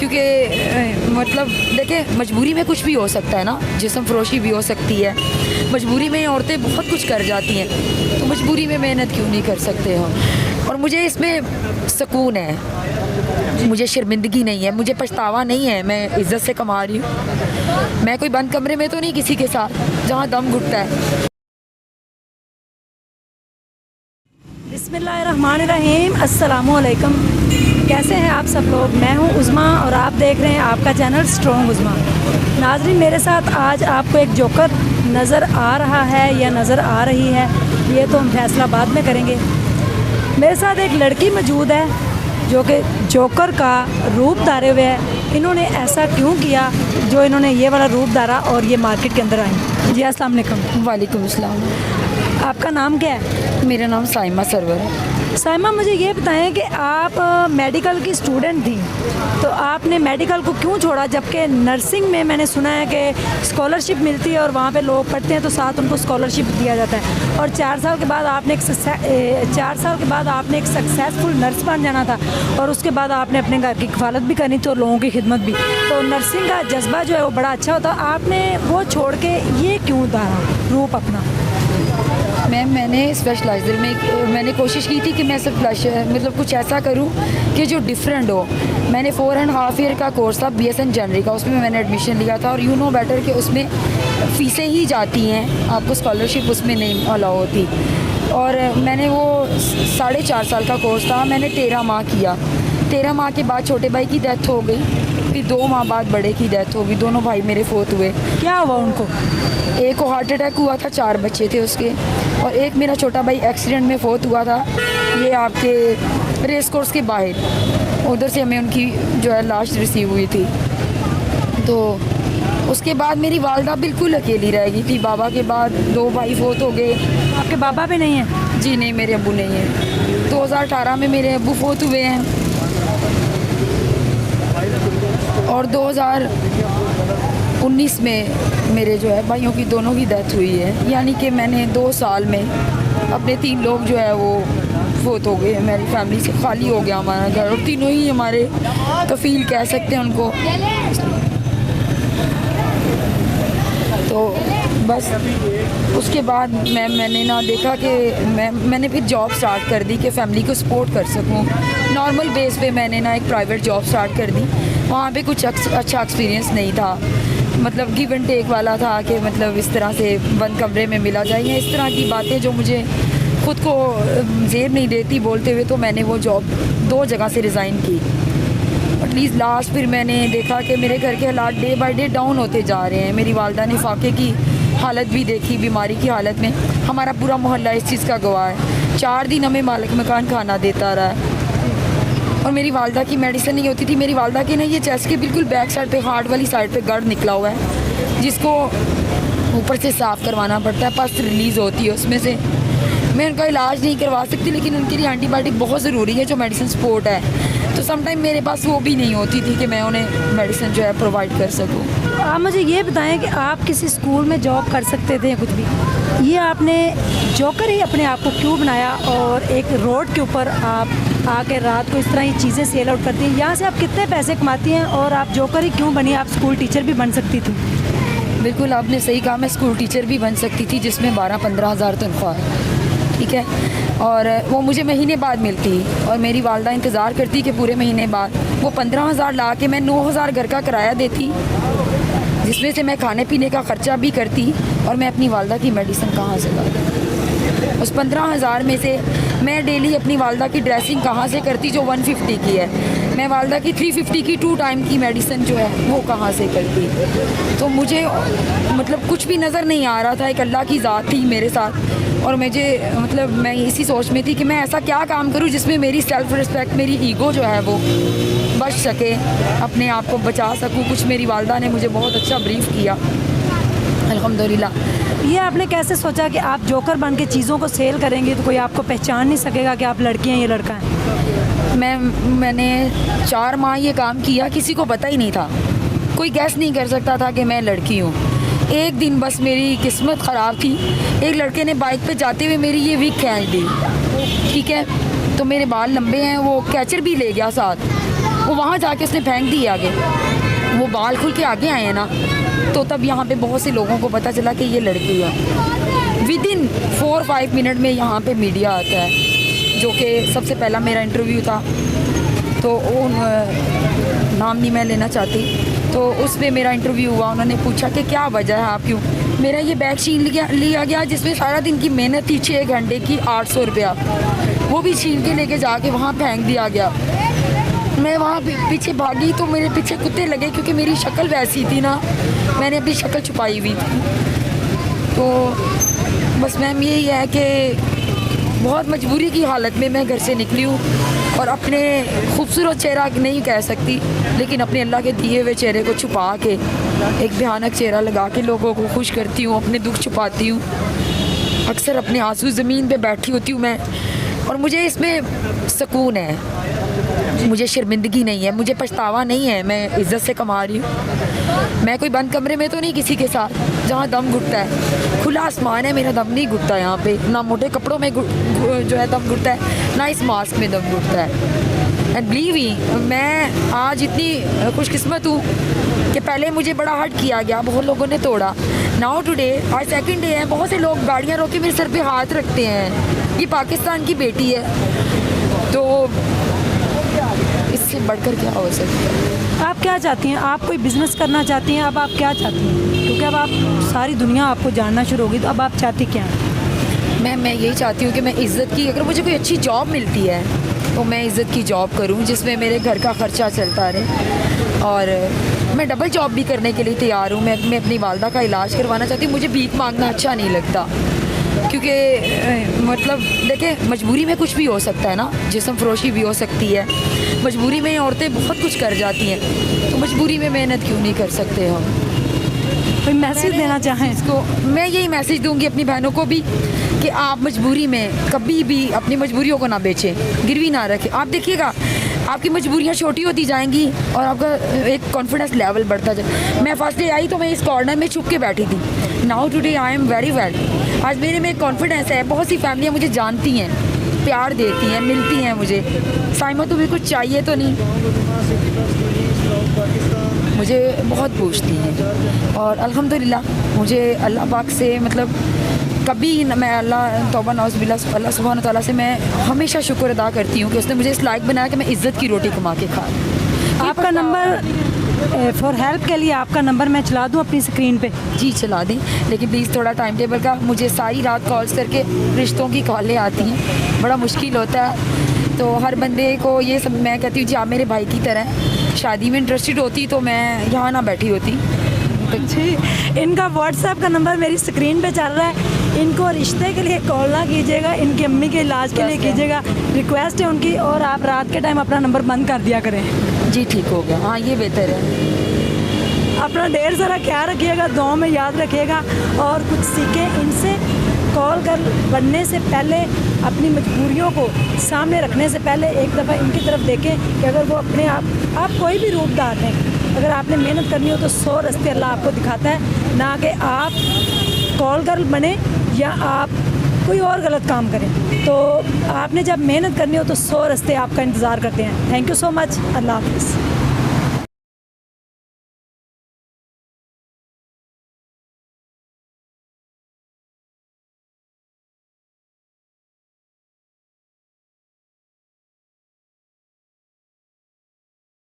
क्योंकि मतलब देखें, मजबूरी में कुछ भी हो सकता है ना, जिस्म फरोशी भी हो सकती है। मजबूरी में औरतें बहुत कुछ कर जाती हैं, तो मजबूरी में मेहनत क्यों नहीं कर सकते हम। और मुझे इसमें सुकून है, मुझे शर्मिंदगी नहीं है, मुझे पछतावा नहीं है। मैं इज़्ज़त से कमा रही हूँ। मैं कोई बंद कमरे में तो नहीं किसी के साथ जहाँ दम घुटता है। बिस्मिल्लाहिर्रहमानिर्रहीम, अस्सलामुअलैकुम। कैसे हैं आप सब लोग? मैं हूं उज़मा और आप देख रहे हैं आपका चैनल स्ट्रॉन्ग उज़मा। नाज़रीन, मेरे साथ आज आपको एक जोकर नज़र आ रहा है या नज़र आ रही है, ये तो हम फैसला बाद में करेंगे। मेरे साथ एक लड़की मौजूद है जो कि जोकर का रूप धारे हुए है। इन्होंने ऐसा क्यों किया जो इन्होंने ये वाला रूप धारा और ये मार्केट के अंदर आई? जी अस्सलाम वालेकुम। वालेकुम अस्सलाम। आपका नाम क्या है? मेरा नाम साइमा सरवर है। साइमा, मुझे ये बताएं कि आप मेडिकल की स्टूडेंट थी, तो आपने मेडिकल को क्यों छोड़ा, जबकि नर्सिंग में मैंने सुना है कि स्कॉलरशिप मिलती है और वहाँ पे लोग पढ़ते हैं तो साथ उनको स्कॉलरशिप दिया जाता है। और 4 साल के बाद आपने एक सक्सेसफुल नर्स बन जाना था और उसके बाद आपने अपने घर की किफ़ालत भी करनी थी और लोगों की खिदमत भी। तो नर्सिंग का जज्बा जो है वो बड़ा अच्छा होता है। आपने वो छोड़ के ये क्यों उतारा रूप अपना? मैंने स्पेशलाइजर में मैंने कोशिश की थी कि मैं मतलब कुछ ऐसा करूं कि जो डिफरेंट हो। मैंने 4.5 ईयर का कोर्स था BSN जनरल का, उसमें मैंने एडमिशन लिया था। और यू नो बेटर कि उसमें फ़ीसें ही जाती हैं, आपको स्कॉलरशिप उसमें नहीं अलाउ होती। और मैंने वो 4.5 साल का कोर्स था, मैंने 13 माह किया। 13 माह के बाद छोटे भाई की डेथ हो गई, फिर 2 माह बाद बड़े की डेथ हो गई। दोनों भाई मेरे फोत हुए। क्या हुआ उनको? एक को हार्ट अटैक हुआ था, 4 बच्चे थे उसके, और एक मेरा छोटा भाई एक्सीडेंट में फोत हुआ था। ये आपके रेस कोर्स के बाहर, उधर से हमें उनकी जो है लाश रिसीव हुई थी। तो उसके बाद मेरी वालदा बिल्कुल अकेली रह गई थी। बाबा के बाद 2 भाई फोत हो गए। आपके बाबा भी नहीं है? जी नहीं, मेरे अब्बू नहीं है। 2018 में मेरे अब्बू फोत हुए हैं और 2019 में मेरे जो है भाइयों की दोनों की डेथ हुई है। यानी कि मैंने 2 साल में अपने 3 लोग जो है वो फोत हो गए। मेरी फैमिली से खाली हो गया हमारा घर, और तीनों ही हमारे कफील कह सकते हैं उनको। तो बस उसके बाद मैंने ना देखा कि मैंने फिर जॉब स्टार्ट कर दी कि फ़ैमिली को सपोर्ट कर सकूं। नॉर्मल बेस पे मैंने ना एक प्राइवेट जॉब स्टार्ट कर दी। वहाँ पे कुछ अच्छा एक्सपीरियंस नहीं था, मतलब गिव एंड टेक वाला था कि मतलब इस तरह से बंद कमरे में मिला जाए या इस तरह की बातें जो मुझे ख़ुद को ज़ेब नहीं देती बोलते हुए। तो मैंने वो जॉब 2 जगह से रिज़ाइन की। एटलीस्ट लास्ट फिर मैंने देखा कि मेरे घर के हालात डे बाय डे डाउन होते जा रहे हैं। मेरी वालदा ने फाके की हालत भी देखी, बीमारी की हालत में। हमारा पूरा मोहल्ला इस चीज़ का गवाह है। 4 दिन हमें मालिक मकान खाना देता रहा, और मेरी वालदा की मेडिसिन नहीं होती थी। मेरी वालदा के ना ये चेस्ट के बिल्कुल बैक साइड पे, हार्ट वाली साइड पे गढ़ निकला हुआ है, जिसको ऊपर से साफ़ करवाना पड़ता है, पस रिलीज़ होती है उसमें से। मैं उनका इलाज नहीं करवा सकती, लेकिन उनके लिए एंटीबायोटिक बहुत ज़रूरी है, जो मेडिसिन सपोर्ट है। तो समटाइम मेरे पास वो भी नहीं होती थी कि मैं उन्हें मेडिसिन जो है प्रोवाइड कर सकूं। आप मुझे ये बताएं कि आप किसी स्कूल में जॉब कर सकते थे या कुछ भी, ये आपने जोकर ही अपने आप को क्यों बनाया और एक रोड के ऊपर आप आके रात को इस तरह ये चीज़ें सेल आउट करती हैं? यहाँ से आप कितने पैसे कमाती हैं और आप जोकर ही क्यों बनी? आप स्कूल टीचर भी बन सकती थी। बिल्कुल आपने सही कहा, मैं स्कूल टीचर भी बन सकती थी, जिसमें 12-15 हज़ार तनख्वाह है, ठीक है। और वो मुझे महीने बाद मिलती, और मेरी वालदा इंतज़ार करती कि पूरे महीने बाद वो 15,000 ला के मैं 9,000 घर का किराया देती, जिसमें से मैं खाने पीने का ख़र्चा भी करती। और मैं अपनी वालदा की मेडिसिन कहाँ से लाती? उस 15,000 में से मैं डेली अपनी वालदा की ड्रेसिंग कहाँ से करती, जो 150 की है। मैं वालदा की 350 की 2 टाइम की मेडिसिन जो है वो कहाँ से करती? तो मुझे मतलब कुछ भी नज़र नहीं आ रहा था। एक अल्लाह की ज़ात थी मेरे साथ, और मुझे मतलब मैं इसी सोच में थी कि मैं ऐसा क्या काम करूं जिसमें मेरी सेल्फ़ रिस्पेक्ट, मेरी ईगो जो है वो बच सके, अपने आप को बचा सकूं। कुछ मेरी वालदा ने मुझे बहुत अच्छा ब्रीफ़ किया, अल्हम्दुलिल्लाह। ये आपने कैसे सोचा कि आप जोकर बन के चीज़ों को सेल करेंगे तो कोई आपको पहचान नहीं सकेगा कि आप लड़की हैं, ये लड़का है? मैंने 4 माह ये काम किया, किसी को पता ही नहीं था, कोई गैस नहीं कर सकता था कि मैं लड़की हूँ। एक दिन बस मेरी किस्मत ख़राब थी, एक लड़के ने बाइक पे जाते हुए मेरी ये विग खींच दी, ठीक है। तो मेरे बाल लंबे हैं, वो कैचर भी ले गया साथ, वो वहाँ जाके उसने फेंक दी आगे, वो बाल खुल के आगे आए हैं ना, तो तब यहाँ पे बहुत से लोगों को पता चला कि ये लड़की है। विदिन 4-5 मिनट में यहाँ पे मीडिया आता है, जो कि सबसे पहला मेरा इंटरव्यू था, तो वो नाम नहीं मैं लेना चाहती, तो उसमें मेरा इंटरव्यू हुआ। उन्होंने पूछा कि क्या वजह है, आप क्यों, मेरा ये बैग छीन लिया गया जिसमें सारा दिन की मेहनत थी, 6 घंटे की 800 रुपया, वो भी छीन के लेके जाके वहाँ फेंक दिया गया। मैं वहाँ पीछे भागी तो मेरे पीछे कुत्ते लगे, क्योंकि मेरी शक्ल वैसी थी ना, मैंने अपनी शक्ल छुपाई हुई थी। तो बस मैम यही है कि बहुत मजबूरी की हालत में मैं घर से निकली हूँ, और अपने खूबसूरत चेहरा नहीं कह सकती, लेकिन अपने अल्लाह के दिए हुए चेहरे को छुपा के एक भयानक चेहरा लगा के लोगों को खुश करती हूँ, अपने दुख छुपाती हूँ। अक्सर अपने आंसू ज़मीन पे बैठी होती हूँ मैं, और मुझे इसमें सुकून है, मुझे शर्मिंदगी नहीं है, मुझे पछतावा नहीं है। मैं इज़्ज़त से कमा रही हूँ। मैं कोई बंद कमरे में तो नहीं किसी के साथ जहाँ दम घुटता है, खुला आसमान है, मेरा दम नहीं घुटता यहाँ पे, ना मोटे कपड़ों में जो है दम घुटता है, ना इस मास्क में दम घुटता है। एंड बिलीव मी, मैं आज इतनी खुशकिस्मत हूँ कि पहले मुझे बड़ा हर्ट किया गया, बहुत लोगों ने तोड़ा। नाउ टुडे आज सेकंड डे है, बहुत से लोग गाड़ियाँ रोक के मेरे सर पे हाथ रखते हैं। ये पाकिस्तान की बेटी है, तो इससे बढ़कर क्या हो सकता है। आप क्या चाहती हैं? आप कोई बिज़नेस करना चाहती हैं? अब आप क्या चाहती हैं? क्योंकि अब आप सारी दुनिया आपको जानना शुरू होगी, तो अब आप चाहती क्या हैं? मैं यही चाहती हूँ कि मैं इज़्ज़त की, अगर मुझे कोई अच्छी जॉब मिलती है तो मैं इज़्ज़त की जॉब करूँ, जिसमें मेरे घर का ख़र्चा चलता रहे। और मैं डबल जॉब भी करने के लिए तैयार हूँ। मैं अपनी वालदा का इलाज करवाना चाहती हूँ। मुझे भीख मांगना अच्छा नहीं लगता, क्योंकि मतलब देखें, मजबूरी में कुछ भी हो सकता है ना, जिस्म फरोशी भी हो सकती है। मजबूरी में औरतें बहुत कुछ कर जाती हैं, तो मजबूरी में मेहनत क्यों नहीं कर सकते हम। कोई मैसेज देना चाहें इसको, मैं यही मैसेज दूंगी अपनी बहनों को भी कि आप मजबूरी में कभी भी अपनी मजबूरियों को ना बेचें, गिरवी ना रखें। आप देखिएगा आपकी मजबूरियाँ छोटी होती जाएंगी और आपका एक कॉन्फिडेंस लेवल बढ़ता जाए। मैं फर्स्ट डे आई तो मैं इस कॉर्नर में छुप के बैठी थी। Now today I am very well. आज मेरे में एक कॉन्फिडेंस है। बहुत सी फैमिलियाँ मुझे जानती हैं, प्यार देती हैं, मिलती हैं मुझे। साइमा तुम्हें कुछ चाहिए तो नहीं, मुझे बहुत पूछती हैं। और अल्हम्दुलिल्लाह मुझे अल्लाह पाक से मतलब कभी मैं अल्लाह तौबा नौज़ अल्लाह सुब्हान तआला से मैं हमेशा शुक्र अदा करती हूँ कि उसने मुझे इस लायक बनाया कि मैं इज़्ज़त की रोटी कमा के खाऊं। आपका नंबर फॉर हेल्प के लिए आपका नंबर मैं चला दूं अपनी स्क्रीन पे? जी चला दें, लेकिन प्लीज़ थोड़ा टाइम टेबल का, मुझे सारी रात कॉल्स करके रिश्तों की कॉलें आती हैं, बड़ा मुश्किल होता है। तो हर बंदे को ये सब मैं कहती हूँ जी आप मेरे भाई की तरह हैं। शादी में इंटरेस्टेड होती तो मैं यहाँ ना बैठी होती। जी, इनका व्हाट्सएप का नंबर मेरी स्क्रीन पे चल रहा है। इनको रिश्ते के लिए कॉल ना कीजिएगा, इनकी अम्मी के इलाज के लिए कीजिएगा, रिक्वेस्ट है उनकी। और आप रात के टाइम अपना नंबर बंद कर दिया करें। जी ठीक हो गया, हाँ ये बेहतर है। अपना ढेर सारा ख्याल रखिएगा, दुआ में याद रखिएगा और कुछ सीखें इनसे। कॉल कर बनने से पहले, अपनी मजबूरियों को सामने रखने से पहले एक दफ़ा इनकी तरफ देखें कि अगर वो अपने आप कोई भी रूपदार हैं, अगर आपने मेहनत करनी हो तो 100 रास्ते अल्लाह आपको दिखाता है, ना कि आप कॉल गर्ल बने या आप कोई और गलत काम करें। तो आपने जब मेहनत करनी हो तो 100 रास्ते आपका इंतज़ार करते हैं। Thank you so much. अल्लाह हाफ़िज़।